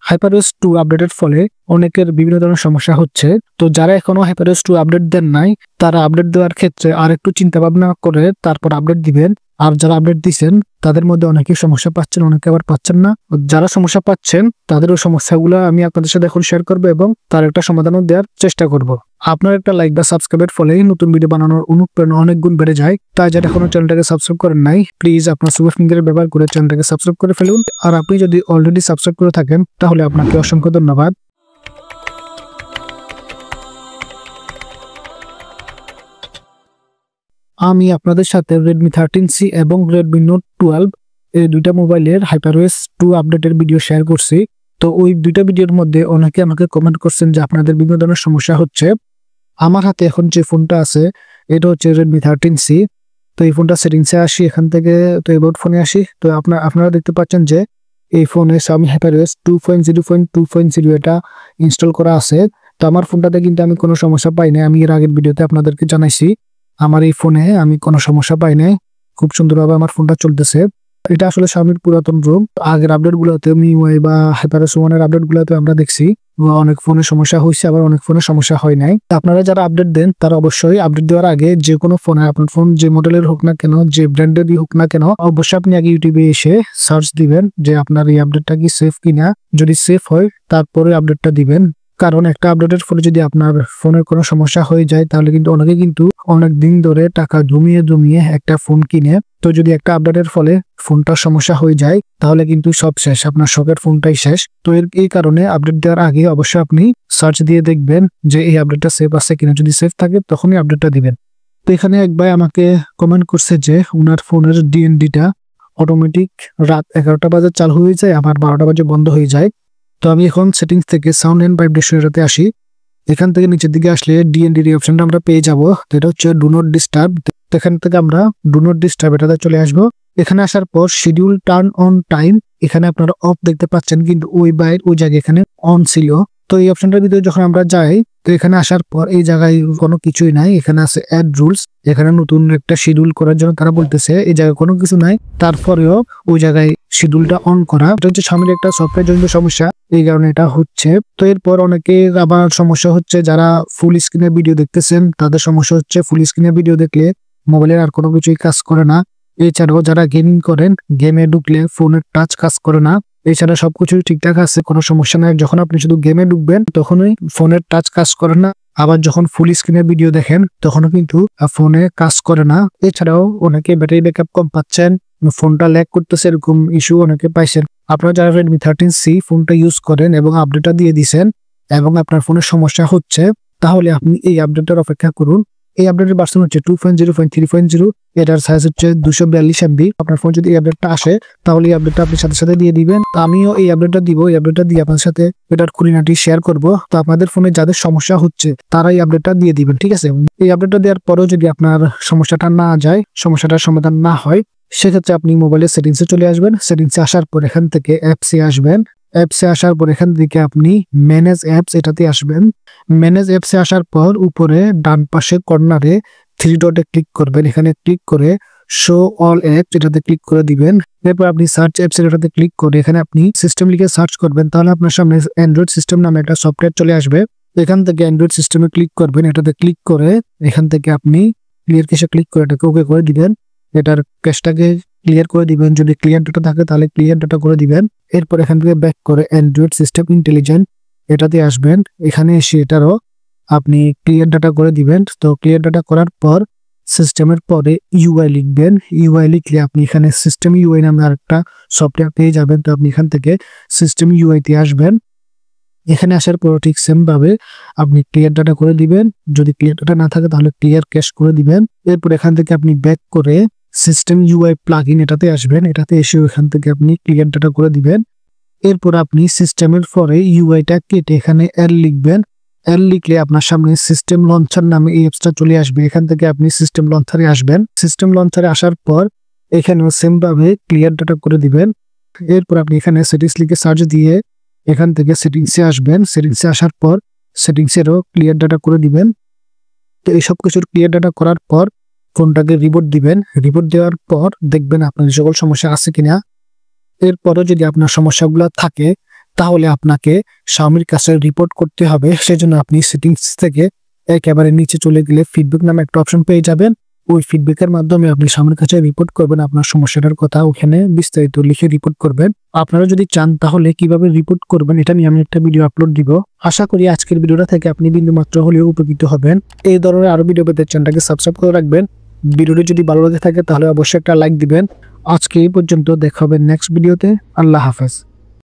HyperOS 2 আপডেটের ফলে অনেকের বিভিন্ন ধরনের সমস্যা হচ্ছে। তো যারা এখনো HyperOS 2 আপডেট দেন নাই, তারা আপডেট দেওয়ার ক্ষেত্রে আরেকটু চিন্তা ভাবনা করে তারপর আপডেট দিবেন। আর যারা আপডেট দিচ্ছেন তাদের মধ্যে অনেকেই সমস্যা পাচ্ছেন, অনেকে আবার পাচ্ছেন না। যারা সমস্যা পাচ্ছেন তাদের ওই সমস্যাগুলো আমি আপনাদের সাথে এখন শেয়ার করবো এবং তার একটা সমাধানও দেওয়ার চেষ্টা করব। আপনার একটা লাইক বা সাবস্ক্রাইবের ফলে নতুন ভিডিও বানানোর অনুপ্রেরণা অনেক গুণ বেড়ে যায়। তাই যারা এখনো চ্যানেলটাকে সাবস্ক্রাইব করেন নাই, প্লিজ আপনার সুপার ফিঙ্গার ব্যবহার করে চ্যানেলটাকে সাবস্ক্রাইব করে ফেলুন। আর আপনি যদি অলরেডি সাবস্ক্রাইব করে থাকেন তাহলে আপনাকে অসংখ্য ধন্যবাদ। আমি আপনাদের সাথে Redmi 13C এবং Redmi Note 12 এই দুইটা মোবাইলের HyperOS 2 আপডেটের ভিডিও শেয়ার করছি। তো ওই দুইটা ভিডিওর মধ্যে অনেকে আমাকে কমেন্ট করছেন যে আপনাদের বিভিন্ন ধরনের সমস্যা হচ্ছে। আমার হাতে এখন যে ফোনটা আছে এটা হচ্ছে Redmi 13C। তো এই ফোনটা সেটিংসে আসি, এখান থেকে তো এবাউট ফোনে আসি। তো আপনারা দেখতে পাচ্ছেন যে এই ফোনে Xiaomi HyperOS 2.0.2.0 এটা ইনস্টল করা আছে। তো আমার ফোনটাতে কিন্তু আমি কোনো সমস্যা পাই না। আমি এর আগের ভিডিওতে আপনাদেরকে জানাইছি আমার এই ফোনে আমি কোনো সমস্যা পাই নাই, খুব সুন্দরভাবে আমার ফোনটা চলতেছে। এটা আসলে Xiaomiর পুরাতন রূপ। আগের আপডেট গুলোতে MIUI বা HyperOS 1 এর আপডেট গুলোতে আমরা দেখছি অনেক ফোনে সমস্যা হয়েছে, আবার অনেক ফোনে সমস্যা হয় নাই। আপনারা যারা আপডেট দেন তারা অবশ্যই আপডেট দেওয়ার আগে যে কোনো ফোনে, আপনার ফোন যে মডেলের হোক না কেন, যে ব্র্যান্ডেরই হোক না কেন, অবশ্যই আপনি আগে ইউটিউবে এসে সার্চ দিবেন যে আপনার এই আপডেটটা কি সেফ কিনা। যদি সেফ হয় তারপরে আপডেটটা দিবেন। কারণ একটা আপডেটের ফলে যদি আপনার ফোনের কোনো সমস্যা হয়ে যায় তাহলে কিন্তু অনেকে কিন্তু অনেক দিন ধরে টাকা জমিয়ে একটা ফোন কিনে, তো যদি একটা আপডেটের ফলে ফোনটার সমস্যা হয়ে যায় তাহলে কিন্তু সব শেষ, আপনার শখের ফোনটাই শেষ। তো এই কারণে আপডেট দেওয়ার আগে অবশ্যই আপনি সার্চ দিয়ে দেখবেন যে এই আপডেটটা সেফ আছে কিনা। যদি সেফ থাকে তখনই আপডেটটা দিবেন। তো এখানে এক ভাই আমাকে কমেন্ট করছে যে ওনার ফোনের DND-টা অটোমেটিক রাত 11টা বাজে চালু হয়ে যায়, আবার 12টা বাজে বন্ধ হয়ে যায়। তো আমি এখন সেটিংস থেকে সাউন্ড এন্ড ভাইব্রেশন এটাতে আসি। এখান থেকে নিচের দিকে আসলে DND অপশনটা আমরা পেয়ে যাব। এটা হচ্ছে ডু নট ডিস্টার্ব। এখান থেকে আমরা ডু নট ডিস্টার্ব এটাতে চলে আসবো। এখানে আসার পর শিডিউল টার্ন অন টাইম, এখানে আপনারা অফ দেখতে পাচ্ছেন কিন্তু ওই জায়গায় এখানে অন ছিল। তো এই অপশনটার ভিতরে যখন আমরা যাই, তো এখানে আসার পর এই জায়গায় কোনো কিছুই নাই, এখানে আছে অ্যাড রুলস। এখানে নতুন একটা শিডিউল করার জন্য তারা বলতেছে, এই জায়গায় কোনো কিছু নাই, তারপরেও ওই জায়গায় শিডিউলটা অন করা। এটা হচ্ছে সামনে একটা সফটওয়্যার জনিত সমস্যা, এই কারণে এটা হচ্ছে। তো এরপর অনেকে আবার সমস্যা হচ্ছে যারা ফুল স্ক্রিনে ভিডিও দেখতেছেন তাদের সমস্যা হচ্ছে ফুল স্ক্রিনে ভিডিও দেখলে মোবাইলের আর কোনো কিছুই কাজ করে না। এছাড়াও যারা গেমিং করেন, গেমে ঢুকলে ফোনের টাচ কাজ করে না। এছাড়া সবকিছুই ঠিকঠাক আছে, কোনো সমস্যা নাই। যখন আপনি শুধু গেমে ঢুকবেন তখনই ফোনের টাচ কাজ করে না। আবার যখন ফুল স্ক্রিনে ভিডিও দেখেন তখনও কিন্তু ফোনে কাজ করে না। এছাড়াও অনেকে ব্যাটারি ব্যাকআপ কম পাচ্ছেন, ফোনটা ল্যাগ করতেছে, এরকম ইস্যু অনেকে পাইছেন। আপনারা যারা Redmi 13C ফোনটা ইউজ করেন এবং আপডেটটা দিয়ে দিছেন এবং আপনার ফোনের সমস্যা হচ্ছে, তাহলে আপনি এই আপডেটের অপেক্ষা করুন। এই আপডেটের ভার্সন হচ্ছে 2.0.3.0। এটার সাইজ হচ্ছে 242 MB। আপনার ফোন যদি এই আপডেটটা আসে তাহলে এই আপডেটটা আপনি সাথে সাথে দিয়ে দিবেন। তো আমিও এই আপডেটটা দিব, এই আপডেটটা দিয়ে আপনার সাথে এটার খুঁটিনাটি শেয়ার করব। তো আপনাদের ফোনে যাদের সমস্যা হচ্ছে তারা এই আপডেটটা দিয়ে দিবেন, ঠিক আছে? এই আপডেটটা দেওয়ার পরেও যদি আপনার সমস্যাটা না যায়, সমস্যাটার সমাধান না হয়, সেক্ষেত্রে আপনি মোবাইলের সেটিংসে চলে আসবেন। সেটিংসে আসার পর এখান থেকে অ্যাপসে আসবেন। অ্যাপসে আসার পর এখান থেকে আপনি ম্যানেজ অ্যাপস এটাতে আসবেন। ম্যানেজ অ্যাপসে আসার পর উপরে ডান পাশে কর্নারে 3 ডটে ক্লিক করবেন। এখানে ক্লিক করে শো অল অ্যাপস এটাতে ক্লিক করে দিবেন। এরপর আপনি সার্চ অ্যাপস এটাতে ক্লিক করে এখানে আপনি সিস্টেম লিখে সার্চ করবেন, তাহলে আপনার সামনে অ্যান্ড্রয়েড সিস্টেম নামে একটা সফটওয়্যার চলে আসবে। এখান থেকে অ্যান্ড্রয়েড সিস্টেমে ক্লিক করবেন। এটাতে ক্লিক করে এখান থেকে আপনি ক্লিয়ার ক্যাশে ক্লিক করে এটাকে ওকে করে দিবেন। এটার ক্যাশটাকে ক্লিয়ার করে দিবেন। যদি ক্লিয়ার ডাটা থাকে তাহলে ক্লিয়ার ডাটা করে দিবেন। এরপর এখান থেকে ব্যাক করে অ্যান্ড্রয়েড সিস্টেম ইন্টেলিজেন্ট এটাতে আসবেন। এখানে এসে এটারও আপনি ক্লিয়ার ডাটা করে দিবেন। তো ক্লিয়ার ডাটা করার পর সিস্টেমের পরে ইউআই লিখবেন। ইউআই লিখলে আপনি এখানে সিস্টেম ইউআই নামে আরেকটা সফটওয়্যার পেয়ে যাবেন। তো আপনি এখান থেকে সিস্টেম ইউআইতে আসবেন। এখানে আসার পর ঠিক সেম ভাবে আপনি ক্লিয়ার ডাটা করে দিবেন। যদি ক্লিয়ার ডাটা না থাকে তাহলে ক্লিয়ার ক্যাশ করে দিবেন। এরপর এখান থেকে আপনি ব্যাক করে সিস্টেম ইউআই প্লাগইন এটাতে আসবেন। এটাতে এসে এখান থেকে আপনি ক্লিয়ার ডাটা করে দিবেন। এরপর আপনি সিস্টেমের পরে ইউআইটা কেটে এখানে এল লিখবেন। এল লিখলে আপনার সামনে সিস্টেম লঞ্চার নামে এই অ্যাপসটা চলে আসবে। এখান থেকে আপনি সিস্টেম লঞ্চারে আসবেন। সিস্টেম লঞ্চারে আসার পর এখানেও সেম ভাবে ক্লিয়ার ডাটা করে দিবেন। এরপর আপনি এখানে সেটিংস লিখে সার্চ দিয়ে এখান থেকে সেটিংসে আসবেন। সেটিংসে আসার পর সেটিংসেরও ক্লিয়ার ডাটা করে দিবেন। তো এই সব কিছুর ক্লিয়ার ডাটা করার পর ফোনটাকে রিবোট দিবেন। রিবোট দেওয়ার পর দেখবেন আপনার সকল সমস্যা আছে কিনা। এরপরও যদি আপনার সমস্যাগুলো থাকে তাহলে আপনাকে Xiaomi-র কাছে রিপোর্ট করতে হবে। সেজন্য আপনি সেটিংস থেকে একেবারে নিচে চলে গেলে ফিডব্যাক নামে একটা অপশন পেয়ে যাবেন। ওই ফিডব্যাকের মাধ্যমে আপনি Xiaomi-র কাছে রিপোর্ট করবেন, আপনার সমস্যাটার কথা ওখানে বিস্তারিত লিখে রিপোর্ট করবেন। আপনারা যদি চান তাহলে কিভাবে রিপোর্ট করবেন এটা নিয়ে আমি একটা ভিডিও আপলোড দিব। আশা করি আজকের ভিডিওটা থেকে আপনি বিন্দুমাত্র হলেও উপকৃত হবেন। এই ধরনের আরো ভিডিও পেতে চ্যানেলটাকে সাবস্ক্রাইব করে রাখবেন। ভিডিওটি যদি ভালো লাগে থাকে তাহলে অবশ্যই একটা লাইক দিবেন। আজকে এই পর্যন্ত, দেখা হবে নেক্সট ভিডিওতে। আল্লাহ হাফেজ।